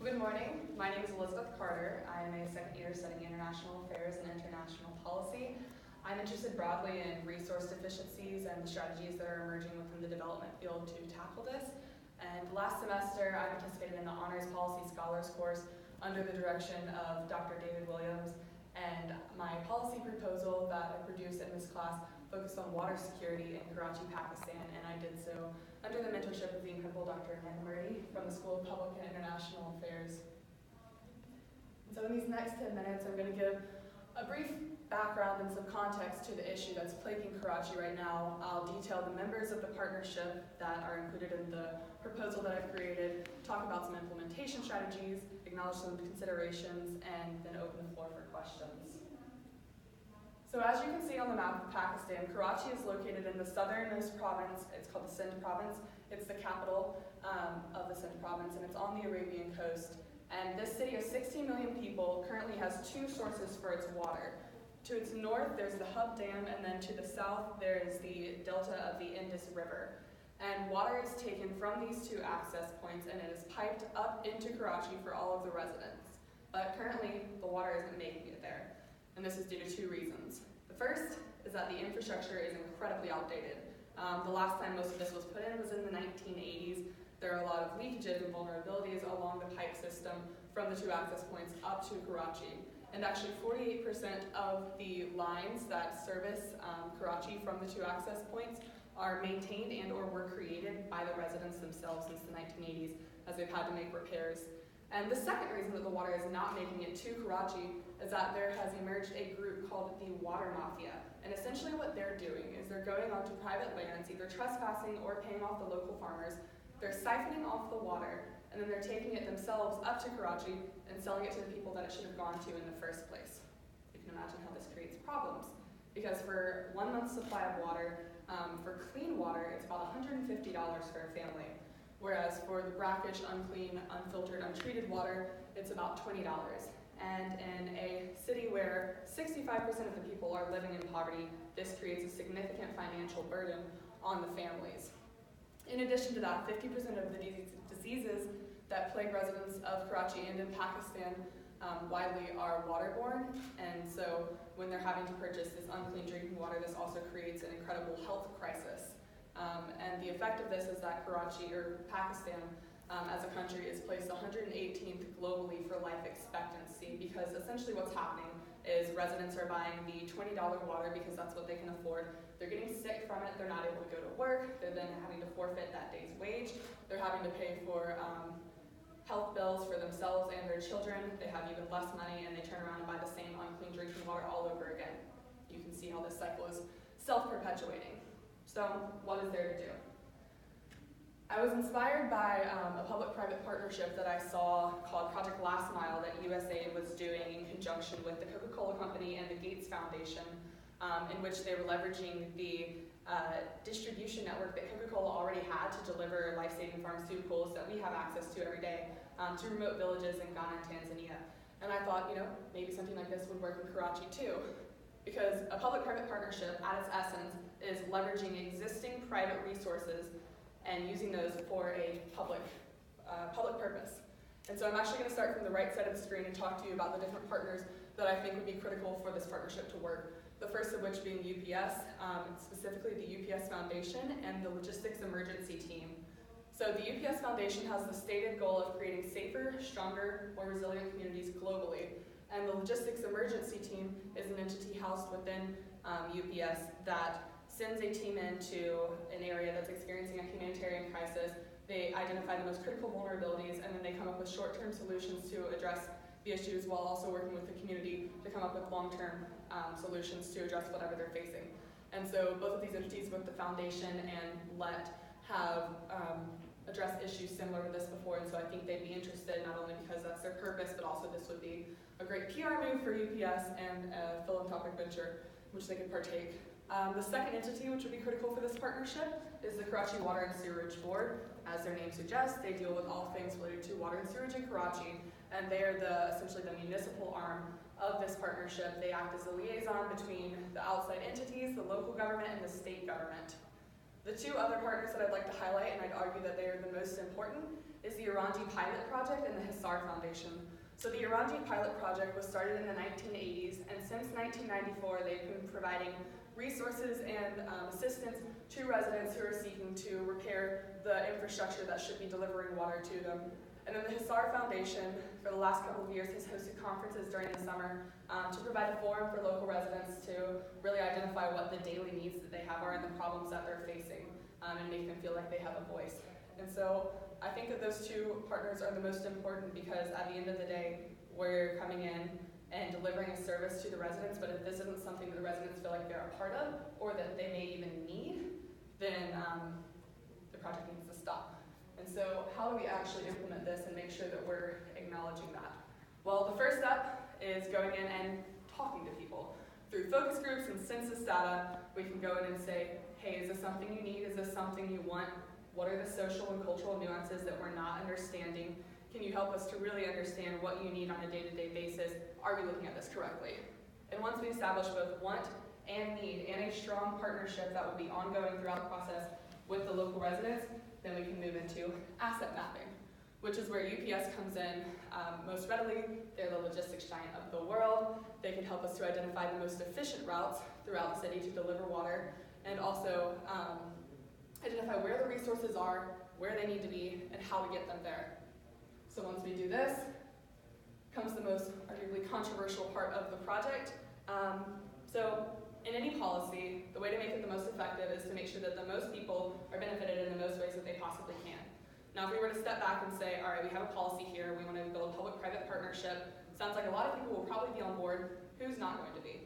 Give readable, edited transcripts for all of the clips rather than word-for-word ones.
Good morning. My name is Elizabeth Carter. I am a second year studying international affairs and international policy. I'm interested broadly in resource deficiencies and the strategies that are emerging within the development field to tackle this. And last semester, I participated in the Honors Policy Scholars course under the direction of Dr. David Williams. And my policy proposal that I produced in this class focused on water security in Karachi, Pakistan, and I did so under the mentorship of the incredible Dr. Amanda Murray from the School of Public and International Affairs. So in these next 10 minutes, I'm going to give a brief background and some context to the issue that's plaguing Karachi right now. I'll detail the members of the partnership that are included in the proposal that I've created, talk about some implementation strategies, acknowledge some considerations, and then open the floor for questions. So as you can see on the map of Pakistan, Karachi is located in the southernmost province. It's called the Sindh province. It's the capital of the Sindh province, and it's on the Arabian coast. And this city of 16 million people currently has two sources for its water. To its north, there's the Hub Dam, and then to the south, there is the delta of the Indus River. And water is taken from these two access points, and it is piped up into Karachi for all of the residents. But currently, the water isn't making it there. And this is due to two reasons. The first is that the infrastructure is incredibly outdated. The last time most of this was put in was in the 1980s. There are a lot of leakages and vulnerabilities along the pipe system from the two access points up to Karachi. And actually 48% of the lines that service Karachi from the two access points are maintained and or were created by the residents themselves since the 1980s as they've had to make repairs. And the second reason that the water is not making it to Karachi is that there has emerged a group called the Water Mafia. And essentially what they're doing is they're going onto private lands, either trespassing or paying off the local farmers. They're siphoning off the water, and then they're taking it themselves up to Karachi and selling it to the people that it should have gone to in the first place. You can imagine how this creates problems. Because for 1 month's supply of water, for clean water, it's about $150 for a family. Whereas for the brackish, unclean, unfiltered, untreated water, it's about $20. And in a city where 65% of the people are living in poverty, this creates a significant financial burden on the families. In addition to that, 50% of the diseases that plague residents of Karachi and in Pakistan widely are waterborne, and so when they're having to purchase this unclean drinking water, this also creates an incredible health crisis. And the effect of this is that Karachi, or Pakistan, as a country, is placed 118th globally for life expectancy, because essentially what's happening is residents are buying the $20 water because that's what they can afford. They're getting sick from it, they're not able to go to work, they're then having to forfeit that day's wage, they're having to pay for health bills for themselves and their children, they have even less money, and they turn around and buy the same unclean drinking water all over again. You can see how this cycle is self-perpetuating. So what is there to do? I was inspired by a public-private partnership that I saw called Project Last Mile that USAID was doing in conjunction with the Coca-Cola Company and the Gates Foundation, in which they were leveraging the distribution network that Coca-Cola already had to deliver life-saving pharmaceuticals that we have access to every day to remote villages in Ghana and Tanzania. And I thought, maybe something like this would work in Karachi too, because a public-private partnership at its essence is leveraging existing private resources and using those for a public purpose. And so I'm actually going to start from the right side of the screen and talk to you about the different partners that I think would be critical for this partnership to work. The first of which being UPS, specifically the UPS Foundation and the Logistics Emergency Team. So the UPS Foundation has the stated goal of creating safer, stronger, more resilient communities globally. And the Logistics Emergency Team is an entity housed within UPS that sends a team into an area that's experiencing a humanitarian crisis. They identify the most critical vulnerabilities, and then they come up with short-term solutions to address the issues while also working with the community to come up with long-term solutions to address whatever they're facing. And so both of these entities, both the Foundation and LET, have addressed issues similar to this before, and so I think they'd be interested not only because that's their purpose, but also this would be a great PR move for UPS and a philanthropic venture which they could partake. The second entity which would be critical for this partnership is the Karachi Water and Sewerage Board. As their name suggests, they deal with all things related to water and sewage in Karachi, and they are essentially the municipal arm of this partnership. They act as a liaison between the outside entities, the local government, and the state government. The two other partners that I'd like to highlight, and I'd argue that they are the most important, is the Iranji Pilot Project and the Hisar Foundation. So the Iranji Pilot Project was started in the 1980s, and since 1994 they've been providing resources and assistance to residents who are seeking to repair the infrastructure that should be delivering water to them. And then the Hisar Foundation, for the last couple of years, has hosted conferences during the summer to provide a forum for local residents to really identify what the daily needs that they have are and the problems that they're facing, and make them feel like they have a voice. And so I think that those two partners are the most important because at the end of the day, we're coming in and delivering a service to the residents, but if this isn't something that the residents feel like they're a part of or that they may even need, then the project needs to stop. And so how do we actually implement this and make sure that we're acknowledging that? Well, the first step is going in and talking to people. Through focus groups and census data, we can go in and say, hey, is this something you need? Is this something you want? What are the social and cultural nuances that we're not understanding? Can you help us to really understand what you need on a day-to-day basis? Are we looking at this correctly? And once we establish both want and need and a strong partnership that will be ongoing throughout the process with the local residents, then we can move into asset mapping, which is where UPS comes in most readily. They're the logistics giant of the world. They can help us to identify the most efficient routes throughout the city to deliver water, and also identify where the resources are, where they need to be, and how to get them there. So once we do this, comes the most arguably controversial part of the project. So in any policy, the way to make it the most effective is to make sure that the most people are benefited in the most ways that they possibly can. Now, if we were to step back and say, all right, we have a policy here, we want to build a public-private partnership, sounds like a lot of people will probably be on board. Who's not going to be?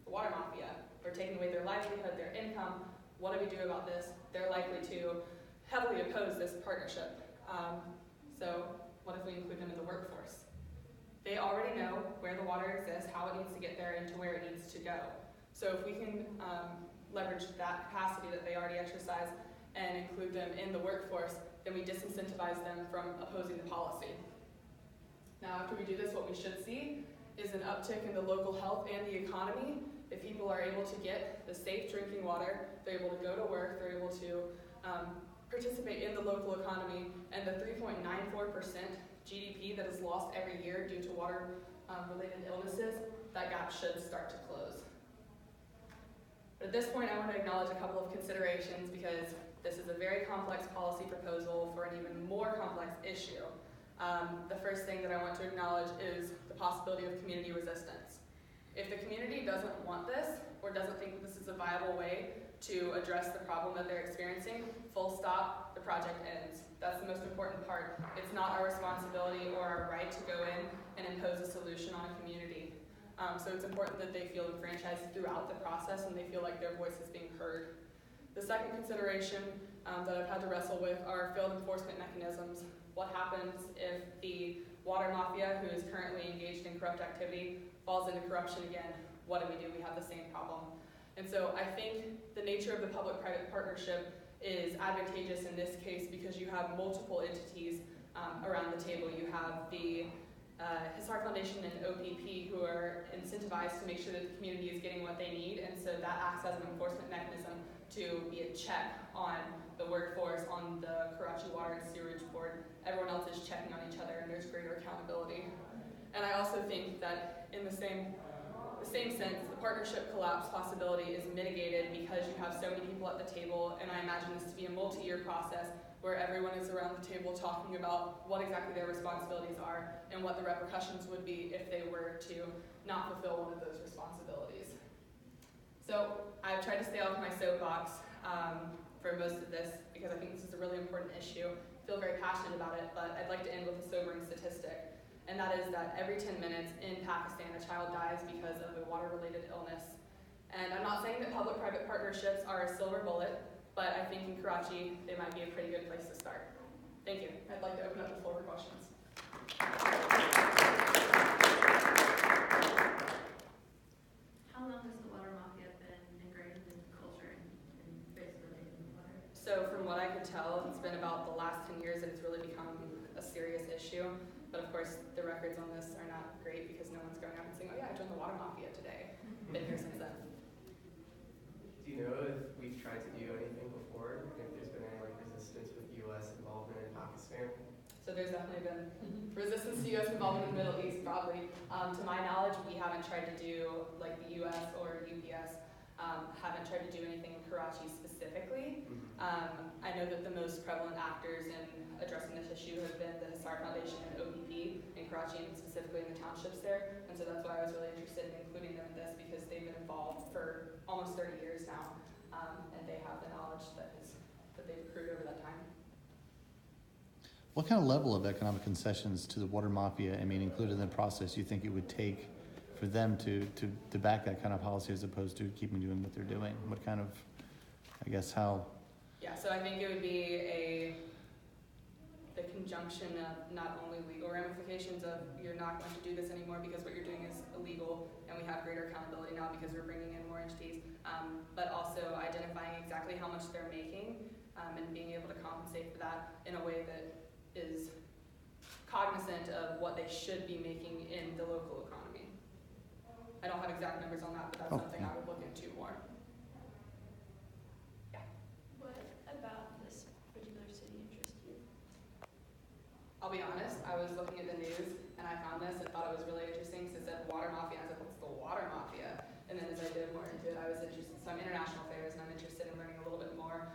The water mafia. We're taking away their livelihood, their income. What do we do about this? They're likely to heavily oppose this partnership. So what if we include them in the workforce? They already know where the water exists, how it needs to get there, and to where it needs to go. So if we can leverage that capacity that they already exercise and include them in the workforce, then we disincentivize them from opposing the policy. Now, after we do this, what we should see is an uptick in the local health and the economy. If people are able to get the safe drinking water, they're able to go to work, they're able to participate in the local economy, and the 3.94% GDP that is lost every year due to water-related illnesses, that gap should start to close. But at this point, I want to acknowledge a couple of considerations because this is a very complex policy proposal for an even more complex issue. The first thing that I want to acknowledge is the possibility of community resistance. If the community doesn't want this or doesn't think that this is a viable way to address the problem that they're experiencing, full stop, the project ends. That's the most important part. It's not our responsibility or our right to go in and impose a solution on a community. So it's important that they feel enfranchised throughout the process and they feel like their voice is being heard. The second consideration that I've had to wrestle with are field enforcement mechanisms. What happens if the water mafia, who is currently engaged in corrupt activity, falls into corruption again? What do? We have the same problem. And so I think the nature of the public-private partnership is advantageous in this case because you have multiple entities around the table. You have the Hisar Foundation and OPP who are incentivized to make sure that the community is getting what they need, and so that acts as an enforcement mechanism to be a check on the workforce, on the Karachi Water and Sewerage Board. Everyone else is checking on each other and there's greater accountability. And I also think that in the same sense, the partnership collapse possibility is mitigated because you have so many people at the table, and I imagine this to be a multi-year process where everyone is around the table talking about what exactly their responsibilities are and what the repercussions would be if they were to not fulfill one of those responsibilities. So I've tried to stay off my soapbox for most of this because I think this is a really important issue. I feel very passionate about it, but I'd like to end with a sobering statistic. And that is that every 10 minutes in Pakistan, a child dies because of a water-related illness. And I'm not saying that public-private partnerships are a silver bullet, but I think in Karachi, they might be a pretty good place to start. Thank you. I'd like to open up the floor for questions. How long has the water mafia been ingrained in culture and basically in water? So from what I could tell, it's been about the last 10 years that it's really become a serious issue. But of course, the records on this are not great because no one's going out and saying, oh yeah, I joined the water mafia today. Been here since then. Do you know if we've tried to do anything before? If there's been any like resistance with U.S. involvement in Pakistan? So there's definitely been resistance to U.S. involvement in the Middle East, probably. To my knowledge, we haven't tried to do, like the U.S. or UPS, haven't tried to do anything in Karachi specifically. I know that the most prevalent actors in addressing this issue have been the Hisar Foundation and OPP in Karachi, and specifically in the townships there. And so that's why I was really interested in including them in this, because they've been involved for almost 30 years now, and they have the knowledge that they've accrued over that time. What kind of level of economic concessions to the water mafia, I mean, included in the process, you think it would take for them to back that kind of policy as opposed to keeping doing what they're doing? What kind of, I guess, how? Yeah, so I think it would be the conjunction of not only legal ramifications of you're not going to do this anymore because what you're doing is illegal, and we have greater accountability now because we're bringing in more entities, but also identifying exactly how much they're making and being able to compensate for that in a way that is cognizant of what they should be making in the local economy. I don't have exact numbers on that, but that's something I would look into more. Yeah. What about this particular city interests you? I'll be honest, I was looking at the news and I found this and thought it was really interesting because it said water mafia. I was like, what's the water mafia? And then as I did more into it, I was interested. So I'm international affairs and I'm interested in learning a little bit more